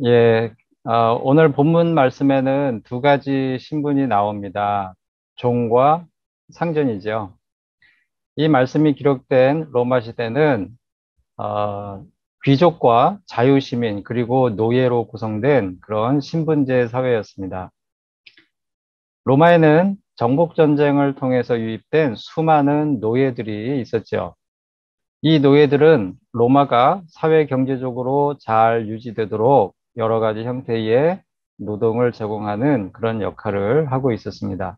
예, 오늘 본문 말씀에는 두 가지 신분이 나옵니다. 종과 상전이죠. 이 말씀이 기록된 로마 시대는 어, 귀족과 자유시민 그리고 노예로 구성된 그런 신분제 사회였습니다. 로마에는 정복 전쟁을 통해서 유입된 수많은 노예들이 있었죠. 이 노예들은 로마가 사회 경제적으로 잘 유지되도록 여러 가지 형태의 노동을 제공하는 그런 역할을 하고 있었습니다.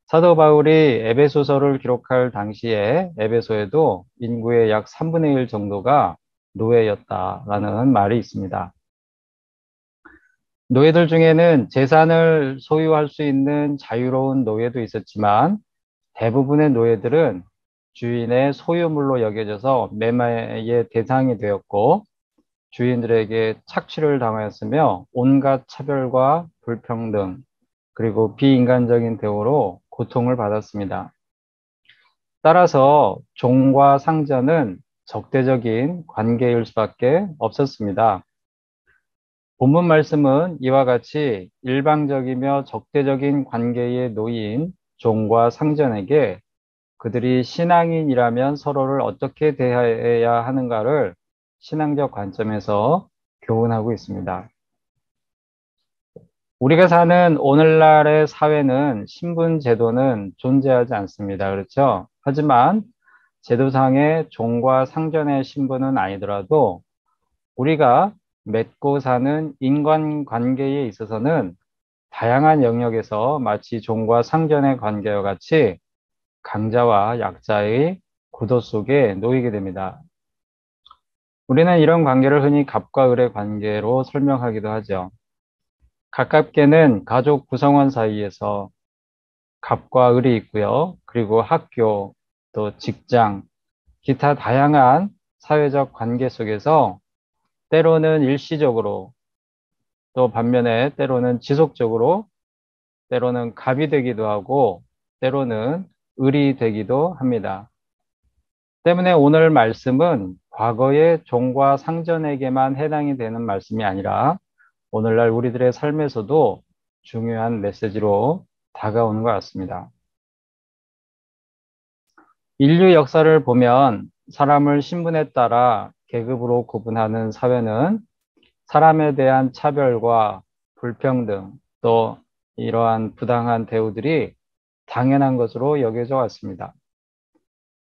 사도 바울이 에베소서를 기록할 당시에 에베소에도 인구의 약 3분의 1 정도가 노예였다라는 말이 있습니다. 노예들 중에는 재산을 소유할 수 있는 자유로운 노예도 있었지만 대부분의 노예들은 주인의 소유물로 여겨져서 매매의 대상이 되었고 주인들에게 착취를 당하였으며 온갖 차별과 불평등 그리고 비인간적인 대우로 고통을 받았습니다. 따라서 종과 상전은 적대적인 관계일 수밖에 없었습니다. 본문 말씀은 이와 같이 일방적이며 적대적인 관계에 놓인 종과 상전에게 그들이 신앙인이라면 서로를 어떻게 대해야 하는가를 신앙적 관점에서 교훈하고 있습니다. 우리가 사는 오늘날의 사회는 신분 제도는 존재하지 않습니다. 그렇죠? 하지만 제도상의 종과 상전의 신분은 아니더라도 우리가 맺고 사는 인간관계에 있어서는 다양한 영역에서 마치 종과 상전의 관계와 같이 강자와 약자의 구도 속에 놓이게 됩니다. 우리는 이런 관계를 흔히 갑과 을의 관계로 설명하기도 하죠. 가깝게는 가족 구성원 사이에서 갑과 을이 있고요. 그리고 학교, 또 직장, 기타 다양한 사회적 관계 속에서 때로는 일시적으로 또 반면에 때로는 지속적으로 때로는 갑이 되기도 하고 때로는 을이 되기도 합니다. 때문에 오늘 말씀은 과거의 종과 상전에게만 해당이 되는 말씀이 아니라 오늘날 우리들의 삶에서도 중요한 메시지로 다가오는 것 같습니다. 인류 역사를 보면 사람을 신분에 따라 계급으로 구분하는 사회는 사람에 대한 차별과 불평등 또 이러한 부당한 대우들이 당연한 것으로 여겨져 왔습니다.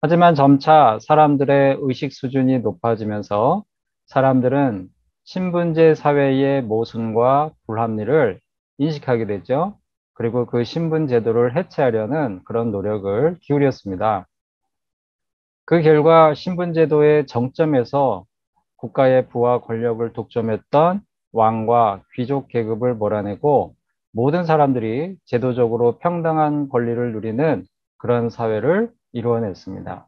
하지만 점차 사람들의 의식 수준이 높아지면서 사람들은 신분제 사회의 모순과 불합리를 인식하게 되죠. 그리고 그 신분 제도를 해체하려는 그런 노력을 기울였습니다. 그 결과 신분 제도의 정점에서 국가의 부와 권력을 독점했던 왕과 귀족 계급을 몰아내고 모든 사람들이 제도적으로 평등한 권리를 누리는 그런 사회를 이루어냈습니다.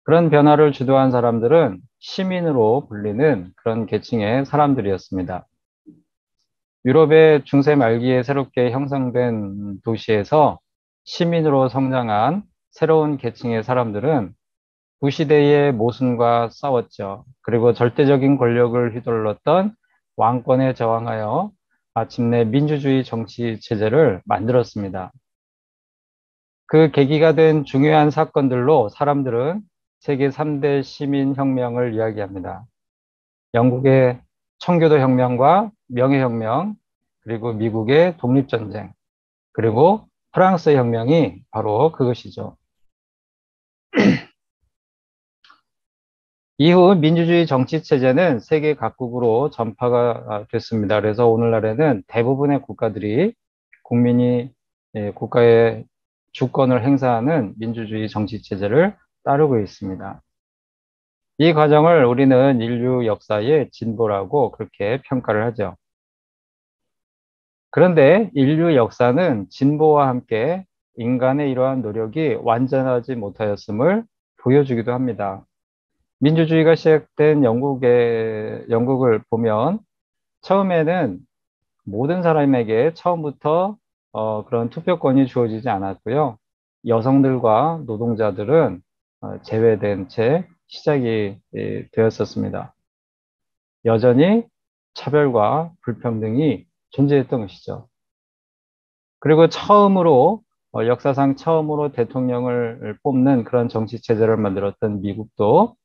그런 변화를 주도한 사람들은 시민으로 불리는 그런 계층의 사람들이었습니다. 유럽의 중세 말기에 새롭게 형성된 도시에서 시민으로 성장한 새로운 계층의 사람들은 구시대의 모순과 싸웠죠. 그리고 절대적인 권력을 휘둘렀던 왕권에 저항하여 마침내 민주주의 정치 체제를 만들었습니다. 그 계기가 된 중요한 사건들로 사람들은 세계 3대 시민혁명을 이야기합니다. 영국의 청교도 혁명과 명예혁명, 그리고 미국의 독립전쟁, 그리고 프랑스 혁명이 바로 그것이죠. 이후 민주주의 정치 체제는 세계 각국으로 전파가 됐습니다. 그래서 오늘날에는 대부분의 국가들이 국민이 국가의 주권을 행사하는 민주주의 정치 체제를 따르고 있습니다. 이 과정을 우리는 인류 역사의 진보라고 그렇게 평가를 하죠. 그런데 인류 역사는 진보와 함께 인간의 이러한 노력이 완전하지 못하였음을 보여주기도 합니다. 민주주의가 시작된 영국을 보면 처음에는 모든 사람에게 처음부터 그런 투표권이 주어지지 않았고요. 여성들과 노동자들은 제외된 채 시작이 되었었습니다. 여전히 차별과 불평등이 존재했던 것이죠. 그리고 처음으로 역사상 처음으로 대통령을 뽑는 그런 정치 체제를 만들었던 미국도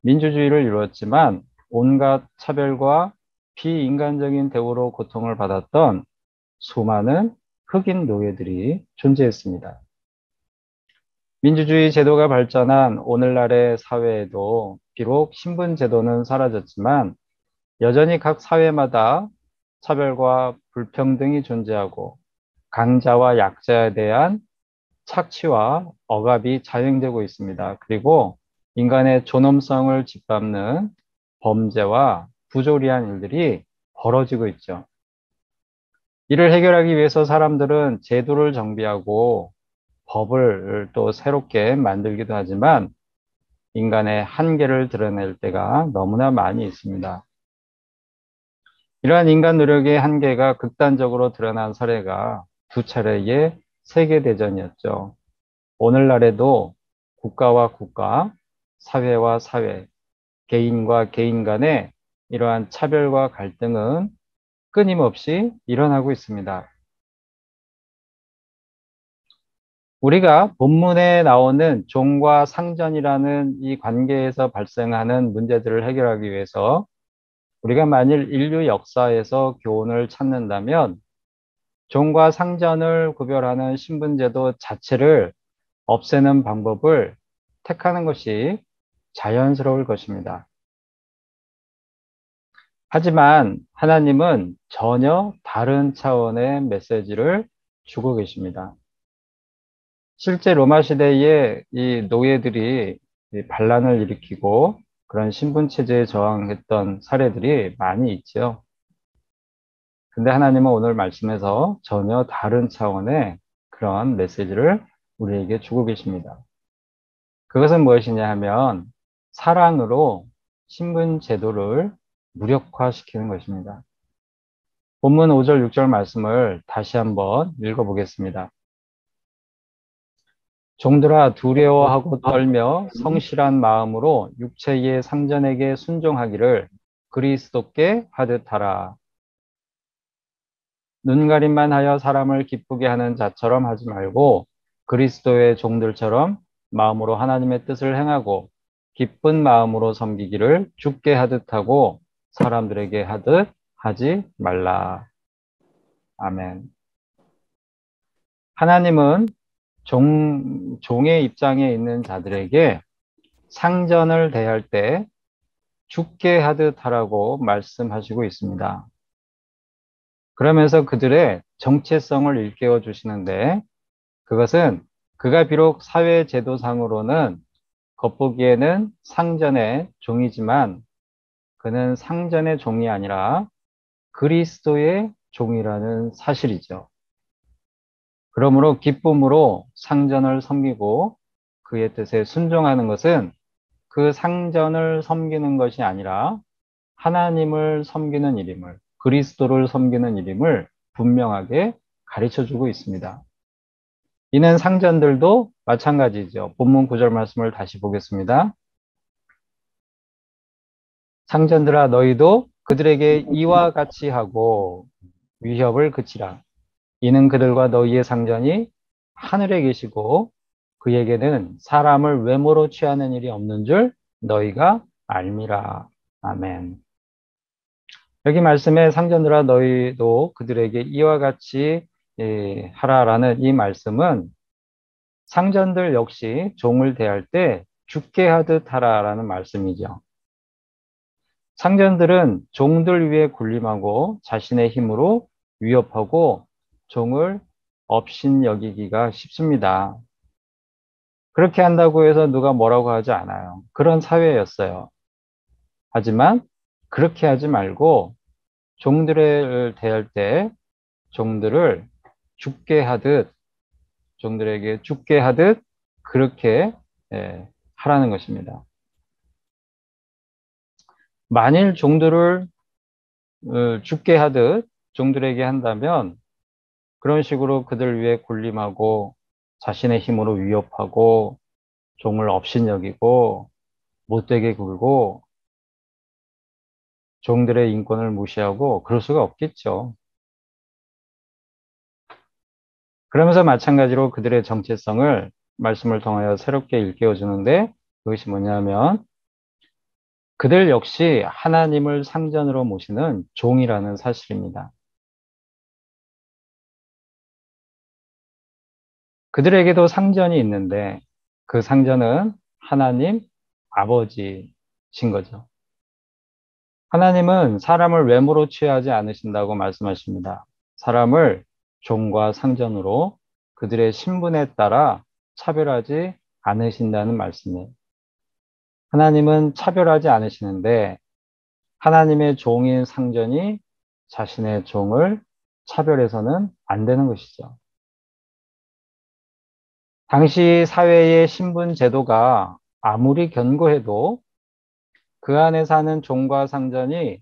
민주주의를 이루었지만 온갖 차별과 비인간적인 대우로 고통을 받았던 수많은 흑인 노예들이 존재했습니다. 민주주의 제도가 발전한 오늘날의 사회에도 비록 신분 제도는 사라졌지만 여전히 각 사회마다 차별과 불평등이 존재하고 강자와 약자에 대한 착취와 억압이 자행되고 있습니다. 그리고 인간의 존엄성을 짓밟는 범죄와 부조리한 일들이 벌어지고 있죠. 이를 해결하기 위해서 사람들은 제도를 정비하고 법을 또 새롭게 만들기도 하지만 인간의 한계를 드러낼 때가 너무나 많이 있습니다. 이러한 인간 노력의 한계가 극단적으로 드러난 사례가 두 차례의 세계대전이었죠. 오늘날에도 국가와 국가, 사회와 사회, 개인과 개인 간의 이러한 차별과 갈등은 끊임없이 일어나고 있습니다. 우리가 본문에 나오는 종과 상전이라는 이 관계에서 발생하는 문제들을 해결하기 위해서 우리가 만일 인류 역사에서 교훈을 찾는다면 종과 상전을 구별하는 신분제도 자체를 없애는 방법을 택하는 것이 자연스러울 것입니다. 하지만 하나님은 전혀 다른 차원의 메시지를 주고 계십니다. 실제 로마 시대에 이 노예들이 반란을 일으키고 그런 신분 체제에 저항했던 사례들이 많이 있죠. 근데 하나님은 오늘 말씀에서 전혀 다른 차원의 그런 메시지를 우리에게 주고 계십니다. 그것은 무엇이냐 하면 사랑으로 신분 제도를 무력화시키는 것입니다. 본문 5절, 6절 말씀을 다시 한번 읽어보겠습니다. 종들아 두려워하고 떨며 성실한 마음으로 육체의 상전에게 순종하기를 그리스도께 하듯 하라. 눈가림만 하여 사람을 기쁘게 하는 자처럼 하지 말고 그리스도의 종들처럼 마음으로 하나님의 뜻을 행하고 기쁜 마음으로 섬기기를 주께 하듯 하고 사람들에게 하듯 하지 말라. 아멘. 하나님은 종의 입장에 있는 자들에게 상전을 대할 때 죽게 하듯 하라고 말씀하시고 있습니다. 그러면서 그들의 정체성을 일깨워 주시는데 그것은 그가 비록 사회 제도상으로는 겉보기에는 상전의 종이지만 그는 상전의 종이 아니라 그리스도의 종이라는 사실이죠. 그러므로 기쁨으로 상전을 섬기고 그의 뜻에 순종하는 것은 그 상전을 섬기는 것이 아니라 하나님을 섬기는 일임을, 그리스도를 섬기는 일임을 분명하게 가르쳐 주고 있습니다. 이는 상전들도 마찬가지죠. 본문 9절 말씀을 다시 보겠습니다. 상전들아 너희도 그들에게 이와 같이 하고 위협을 그치라. 이는 그들과 너희의 상전이 하늘에 계시고 그에게는 사람을 외모로 취하는 일이 없는 줄 너희가 알미라. 아멘. 여기 말씀에 상전들아 너희도 그들에게 이와 같이 하라라는 이 말씀은 상전들 역시 종을 대할 때 죽게 하듯 하라라는 말씀이죠. 상전들은 종들 위에 군림하고 자신의 힘으로 위협하고 종을 업신여기기가 쉽습니다. 그렇게 한다고 해서 누가 뭐라고 하지 않아요. 그런 사회였어요. 하지만 그렇게 하지 말고 종들을 대할 때 종들을 죽게 하듯 종들에게 죽게 하듯 그렇게 하라는 것입니다. 만일 종들을 죽게 하듯 종들에게 한다면 그런 식으로 그들 위해 군림하고 자신의 힘으로 위협하고 종을 업신여기고 못되게 굴고 종들의 인권을 무시하고 그럴 수가 없겠죠. 그러면서 마찬가지로 그들의 정체성을 말씀을 통하여 새롭게 일깨워 주는데 그것이 뭐냐면 그들 역시 하나님을 상전으로 모시는 종이라는 사실입니다. 그들에게도 상전이 있는데 그 상전은 하나님 아버지신 거죠. 하나님은 사람을 외모로 취하지 않으신다고 말씀하십니다. 사람을 종과 상전으로 그들의 신분에 따라 차별하지 않으신다는 말씀이에요. 하나님은 차별하지 않으시는데 하나님의 종인 상전이 자신의 종을 차별해서는 안 되는 것이죠. 당시 사회의 신분 제도가 아무리 견고해도 그 안에 사는 종과 상전이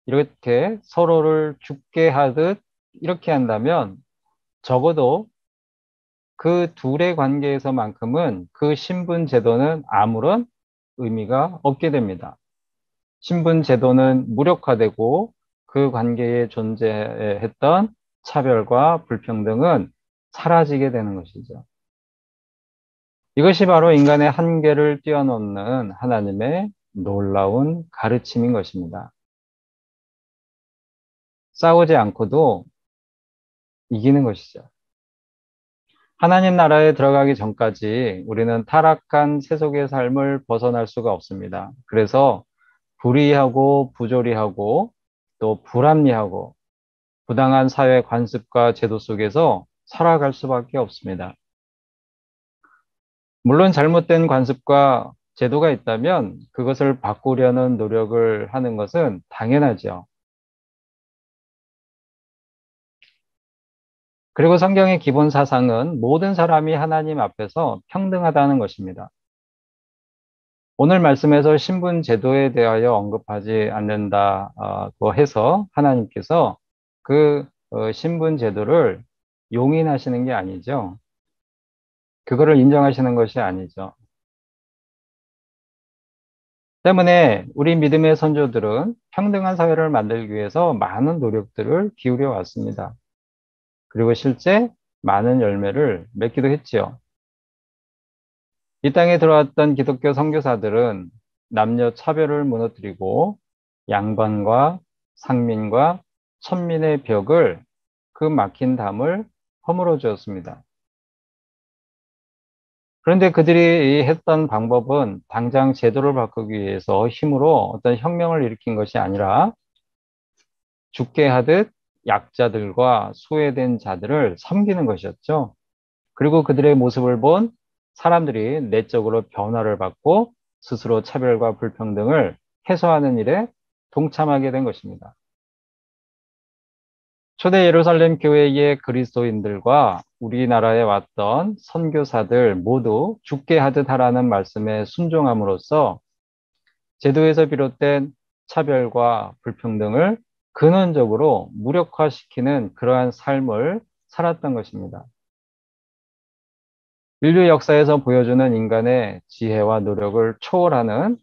이렇게 서로를 죽게 하듯 이렇게 한다면 적어도 그 둘의 관계에서만큼은 그 신분 제도는 아무런 의미가 없게 됩니다. 신분 제도는 무력화되고 그 관계에 존재했던 차별과 불평등은 사라지게 되는 것이죠. 이것이 바로 인간의 한계를 뛰어넘는 하나님의 놀라운 가르침인 것입니다. 싸우지 않고도 이기는 것이죠. 하나님 나라에 들어가기 전까지 우리는 타락한 세속의 삶을 벗어날 수가 없습니다. 그래서 불의하고 부조리하고 또 불합리하고 부당한 사회 관습과 제도 속에서 살아갈 수밖에 없습니다. 물론 잘못된 관습과 제도가 있다면 그것을 바꾸려는 노력을 하는 것은 당연하죠. 그리고 성경의 기본 사상은 모든 사람이 하나님 앞에서 평등하다는 것입니다. 오늘 말씀에서 신분 제도에 대하여 언급하지 않는다고 해서 하나님께서 그 신분 제도를 용인하시는 게 아니죠. 그거를 인정하시는 것이 아니죠. 때문에 우리 믿음의 선조들은 평등한 사회를 만들기 위해서 많은 노력들을 기울여 왔습니다. 그리고 실제 많은 열매를 맺기도 했지요. 이 땅에 들어왔던 기독교 선교사들은 남녀 차별을 무너뜨리고 양반과 상민과 천민의 벽을 그 막힌 담을 허물어 주었습니다. 그런데 그들이 했던 방법은 당장 제도를 바꾸기 위해서 힘으로 어떤 혁명을 일으킨 것이 아니라 죽게 하듯 약자들과 소외된 자들을 섬기는 것이었죠. 그리고 그들의 모습을 본 사람들이 내적으로 변화를 받고 스스로 차별과 불평등을 해소하는 일에 동참하게 된 것입니다. 초대 예루살렘 교회의 그리스도인들과 우리나라에 왔던 선교사들 모두 죽게 하듯 하라는 말씀에 순종함으로써 제도에서 비롯된 차별과 불평등을 근원적으로 무력화시키는 그러한 삶을 살았던 것입니다. 인류 역사에서 보여주는 인간의 지혜와 노력을 초월하는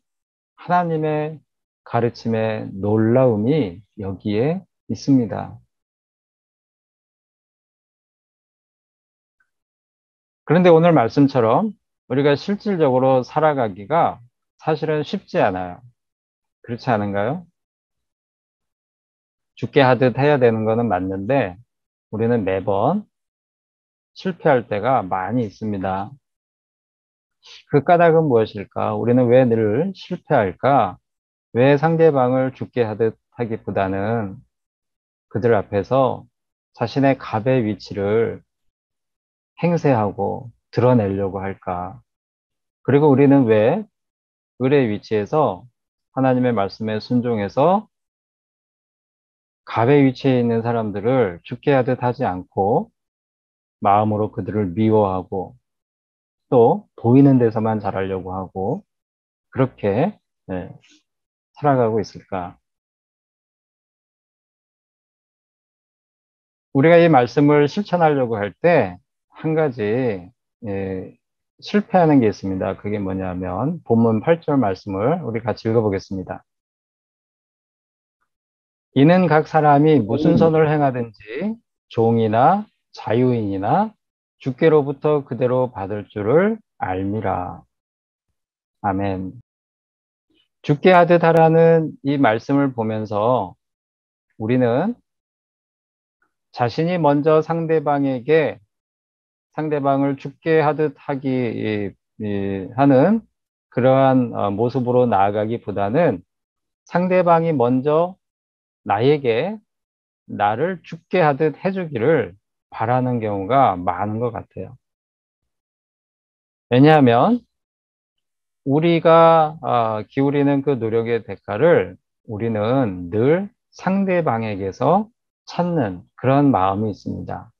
하나님의 가르침의 놀라움이 여기에 있습니다. 그런데 오늘 말씀처럼 우리가 실질적으로 살아가기가 사실은 쉽지 않아요. 그렇지 않은가요? 죽게 하듯 해야 되는 거는 맞는데 우리는 매번 실패할 때가 많이 있습니다. 그 까닭은 무엇일까? 우리는 왜 늘 실패할까? 왜 상대방을 죽게 하듯 하기보다는 그들 앞에서 자신의 갑의 위치를 행세하고 드러내려고 할까? 그리고 우리는 왜 을의 위치에서 하나님의 말씀에 순종해서 갑의 위치에 있는 사람들을 죽게 하듯 하지 않고 마음으로 그들을 미워하고 또 보이는 데서만 잘하려고 하고 그렇게 네, 살아가고 있을까? 우리가 이 말씀을 실천하려고 할 때 한 가지 예, 실패하는 게 있습니다. 그게 뭐냐면 본문 8절 말씀을 우리 같이 읽어보겠습니다. 이는 각 사람이 무슨 선을 행하든지 종이나 자유인이나 주께로부터 그대로 받을 줄을 알미라. 아멘. 주께 하듯 하라는 이 말씀을 보면서 우리는 자신이 먼저 상대방을 죽게 하듯 하는 그러한 모습으로 나아가기보다는 상대방이 먼저 나에게 나를 죽게 하듯 해주기를 바라는 경우가 많은 것 같아요. 왜냐하면 우리가 기울이는 그 노력의 대가를 우리는 늘 상대방에게서 찾는 그런 마음이 있습니다.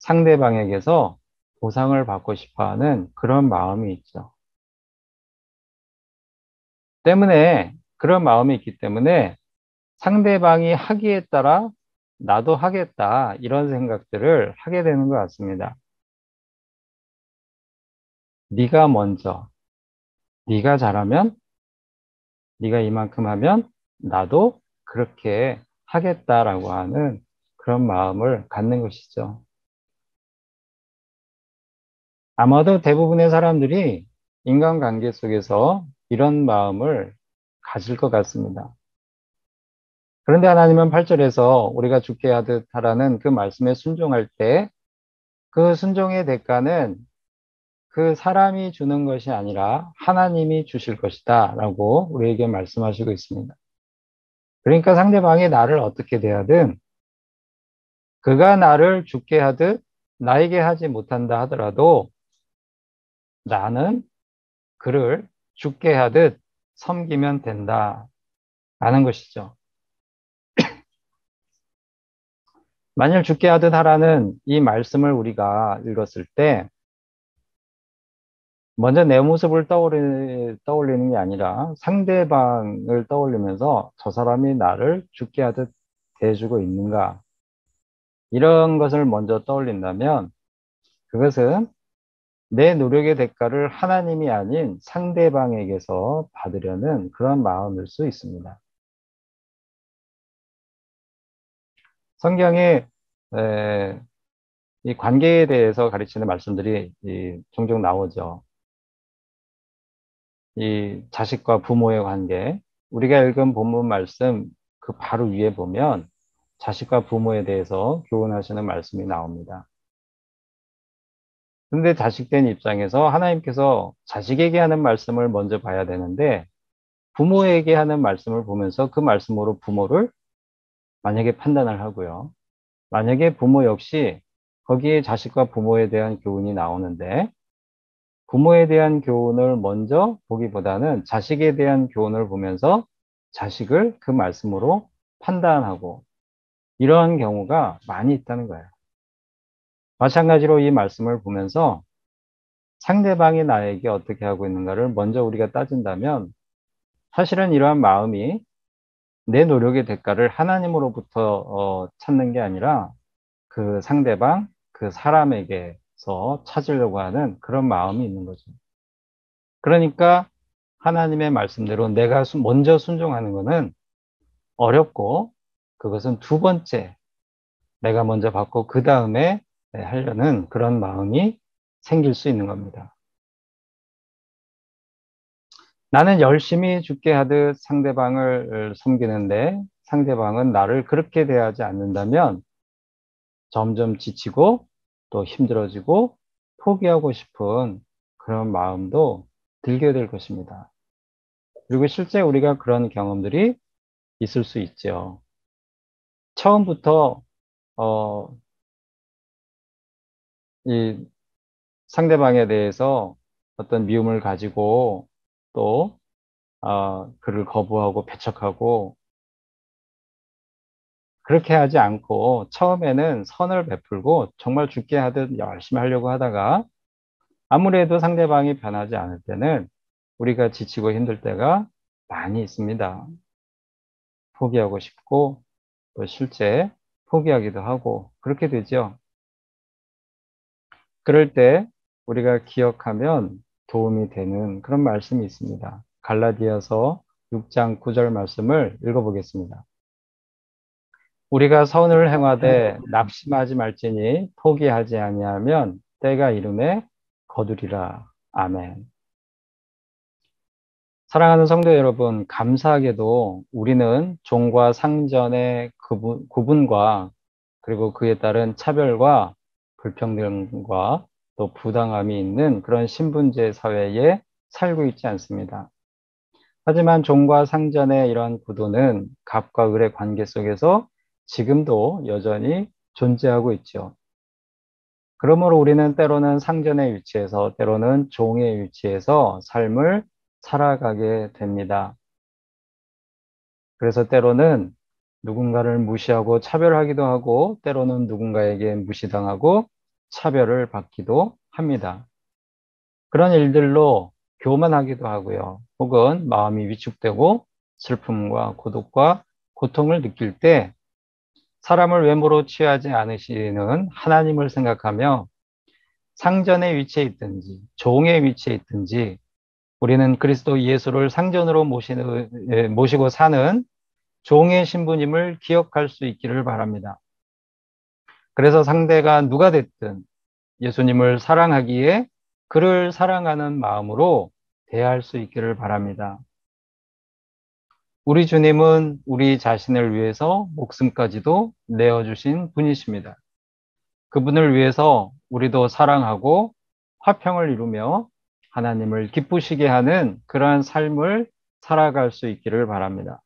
상대방에게서 보상을 받고 싶어 하는 그런 마음이 있죠. 때문에 그런 마음이 있기 때문에 상대방이 하기에 따라 나도 하겠다 이런 생각들을 하게 되는 것 같습니다. 네가 먼저, 네가 잘하면, 네가 이만큼 하면 나도 그렇게 하겠다라고 하는 그런 마음을 갖는 것이죠. 아마도 대부분의 사람들이 인간관계 속에서 이런 마음을 가질 것 같습니다. 그런데 하나님은 8절에서 우리가 죽게 하듯 하라는 그 말씀에 순종할 때 그 순종의 대가는 그 사람이 주는 것이 아니라 하나님이 주실 것이다 라고 우리에게 말씀하시고 있습니다. 그러니까 상대방이 나를 어떻게 대하든 그가 나를 죽게 하듯 나에게 하지 못한다 하더라도 나는 그를 죽게 하듯 섬기면 된다 라는 것이죠. 만일 죽게 하듯 하라는 이 말씀을 우리가 읽었을 때 먼저 내 모습을 떠올리는 게 아니라 상대방을 떠올리면서 저 사람이 나를 죽게 하듯 대해주고 있는가 이런 것을 먼저 떠올린다면 그것은 내 노력의 대가를 하나님이 아닌 상대방에게서 받으려는 그런 마음일 수 있습니다. 성경에 이 관계에 대해서 가르치는 말씀들이 종종 나오죠. 이 자식과 부모의 관계. 우리가 읽은 본문 말씀 그 바로 위에 보면 자식과 부모에 대해서 교훈하시는 말씀이 나옵니다. 근데 자식된 입장에서 하나님께서 자식에게 하는 말씀을 먼저 봐야 되는데 부모에게 하는 말씀을 보면서 그 말씀으로 부모를 만약에 판단을 하고요. 만약에 부모 역시 거기에 자식과 부모에 대한 교훈이 나오는데 부모에 대한 교훈을 먼저 보기보다는 자식에 대한 교훈을 보면서 자식을 그 말씀으로 판단하고 이러한 경우가 많이 있다는 거예요. 마찬가지로 이 말씀을 보면서 상대방이 나에게 어떻게 하고 있는가를 먼저 우리가 따진다면 사실은 이러한 마음이 내 노력의 대가를 하나님으로부터 찾는 게 아니라 그 상대방, 그 사람에게서 찾으려고 하는 그런 마음이 있는 거죠. 그러니까 하나님의 말씀대로 내가 먼저 순종하는 것은 어렵고 그것은 두 번째 내가 먼저 받고 그 다음에 하려는 그런 마음이 생길 수 있는 겁니다. 나는 열심히 죽게 하듯 상대방을 섬기는데 상대방은 나를 그렇게 대하지 않는다면 점점 지치고 또 힘들어지고 포기하고 싶은 그런 마음도 들게 될 것입니다. 그리고 실제 우리가 그런 경험들이 있을 수 있죠. 처음부터 어, 이 상대방에 대해서 어떤 미움을 가지고 또 그를 거부하고 배척하고 그렇게 하지 않고 처음에는 선을 베풀고 정말 죽게 하듯 열심히 하려고 하다가 아무래도 상대방이 변하지 않을 때는 우리가 지치고 힘들 때가 많이 있습니다. 포기하고 싶고 또 실제 포기하기도 하고 그렇게 되죠. 그럴 때 우리가 기억하면 도움이 되는 그런 말씀이 있습니다. 갈라디아서 6장 9절 말씀을 읽어보겠습니다. 우리가 선을 행하되 낙심하지 말지니 포기하지 아니하면 때가 이름에 거두리라. 아멘. 사랑하는 성도 여러분, 감사하게도 우리는 종과 상전의 구분과 그리고 그에 따른 차별과 불평등과 또 부당함이 있는 그런 신분제 사회에 살고 있지 않습니다. 하지만 종과 상전의 이러한 구도는 갑과 을의 관계 속에서 지금도 여전히 존재하고 있죠. 그러므로 우리는 때로는 상전의 위치에서 때로는 종의 위치에서 삶을 살아가게 됩니다. 그래서 때로는 누군가를 무시하고 차별하기도 하고 때로는 누군가에게 무시당하고 차별을 받기도 합니다. 그런 일들로 교만하기도 하고요. 혹은 마음이 위축되고 슬픔과 고독과 고통을 느낄 때 사람을 외모로 취하지 않으시는 하나님을 생각하며 상전의 위치에 있든지 종의 위치에 있든지 우리는 그리스도 예수를 상전으로 모시고 사는 종의 신부님을 기억할 수 있기를 바랍니다. 그래서 상대가 누가 됐든 예수님을 사랑하기에 그를 사랑하는 마음으로 대할 수 있기를 바랍니다. 우리 주님은 우리 자신을 위해서 목숨까지도 내어주신 분이십니다. 그분을 위해서 우리도 사랑하고 화평을 이루며 하나님을 기쁘시게 하는 그러한 삶을 살아갈 수 있기를 바랍니다.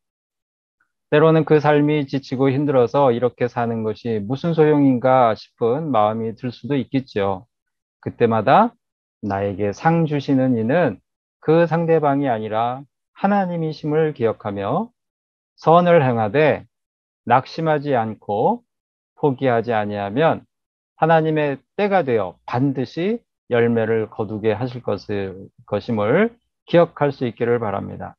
때로는 그 삶이 지치고 힘들어서 이렇게 사는 것이 무슨 소용인가 싶은 마음이 들 수도 있겠죠. 그때마다 나에게 상 주시는 이는 그 상대방이 아니라 하나님이심을 기억하며 선을 행하되 낙심하지 않고 포기하지 아니하면 하나님의 때가 되어 반드시 열매를 거두게 하실 것임을 기억할 수 있기를 바랍니다.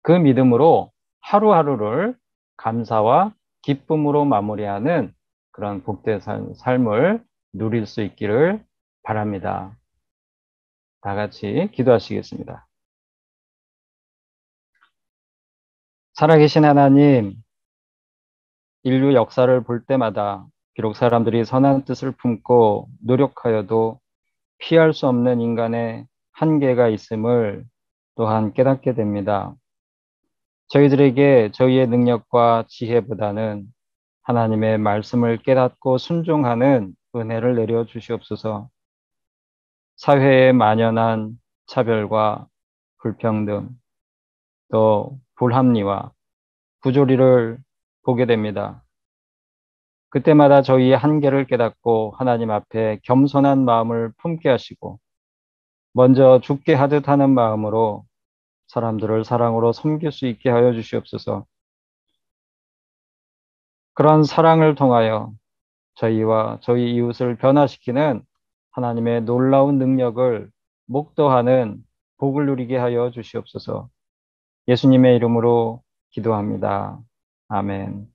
그 믿음으로 하루하루를 감사와 기쁨으로 마무리하는 그런 복된 삶을 누릴 수 있기를 바랍니다. 다 같이 기도하시겠습니다. 살아계신 하나님, 인류 역사를 볼 때마다 비록 사람들이 선한 뜻을 품고 노력하여도 피할 수 없는 인간의 한계가 있음을 또한 깨닫게 됩니다. 저희들에게 저희의 능력과 지혜보다는 하나님의 말씀을 깨닫고 순종하는 은혜를 내려 주시옵소서. 사회에 만연한 차별과 불평등, 또 불합리와 부조리를 보게 됩니다. 그때마다 저희의 한계를 깨닫고 하나님 앞에 겸손한 마음을 품게 하시고 먼저 죽게 하듯 하는 마음으로 사람들을 사랑으로 섬길 수 있게 하여 주시옵소서. 그런 사랑을 통하여 저희와 저희 이웃을 변화시키는 하나님의 놀라운 능력을 목도하는 복을 누리게 하여 주시옵소서. 예수님의 이름으로 기도합니다. 아멘.